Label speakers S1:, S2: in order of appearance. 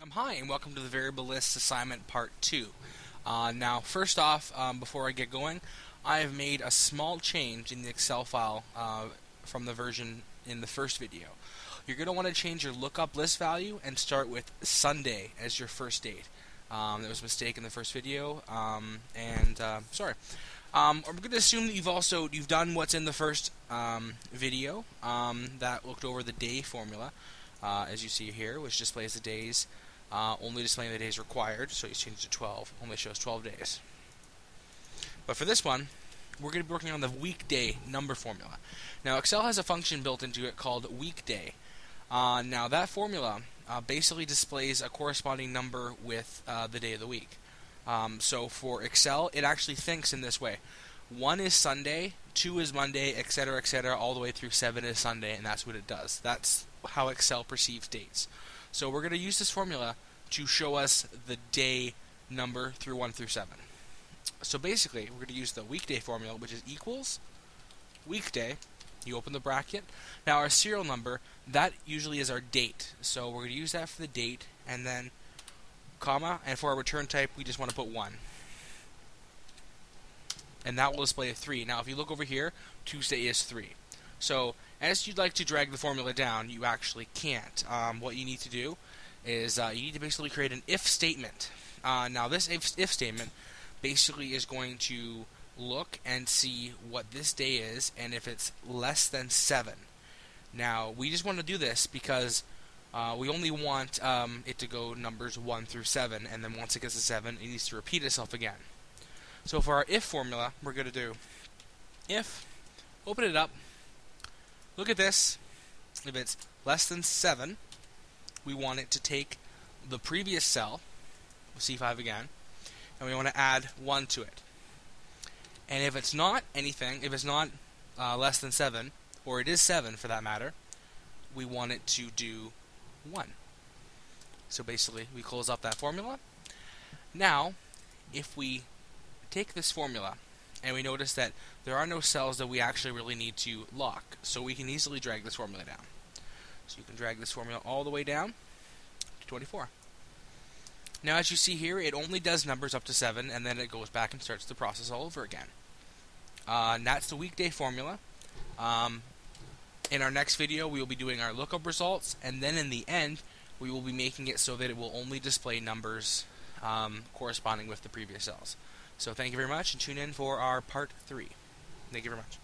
S1: Hi, and welcome to the Variable Lists Assignment Part 2. Now, first off, before I get going, I have made a small change in the Excel file from the version in the first video. You're going to want to change your lookup list value and start with Sunday as your first date. There was a mistake in the first video, sorry. I'm going to assume that you've done what's in the first video that looked over the day formula. As you see here, which displays the days, only displaying the days required, so you change it to 12, only shows 12 days. But for this one, we're going to be working on the weekday number formula. Now, Excel has a function built into it called weekday. Now, that formula basically displays a corresponding number with the day of the week. So for Excel, it actually thinks in this way. 1 is Sunday, 2 is Monday, etc., all the way through 7 is Sunday, and that's what it does. That's how Excel perceives dates. So we're going to use this formula to show us the day number through 1 through 7. So basically, we're going to use the weekday formula, which is equals weekday. You open the bracket. Now our serial number, that usually is our date. So we're going to use that for the date, and then comma, and for our return type, we just want to put 1. And that will display a 3. Now if you look over here, Tuesday is 3. So as you'd like to drag the formula down, you actually can't. What you need to do is you need to basically create an if statement. Now this if statement basically is going to look and see what this day is, and if it's less than 7. Now we just want to do this because we only want it to go numbers 1 through 7, and then once it gets to 7, it needs to repeat itself again. So for our if formula, we're going to do if, open it up, look at this. If it's less than 7, we want it to take the previous cell, C5 again, and we want to add 1 to it. And if it's not anything, if it's not less than 7, or it is 7 for that matter, we want it to do 1. So basically, we close up that formula. Now, if we take this formula, and we notice that there are no cells that we actually really need to lock, so we can easily drag this formula down. So you can drag this formula all the way down to 24. Now as you see here, it only does numbers up to 7, and then it goes back and starts the process all over again. And that's the weekday formula. In our next video, we will be doing our lookup results, and then in the end, we will be making it so that it will only display numbers corresponding with the previous cells. So thank you very much, and tune in for our part 3. Thank you very much.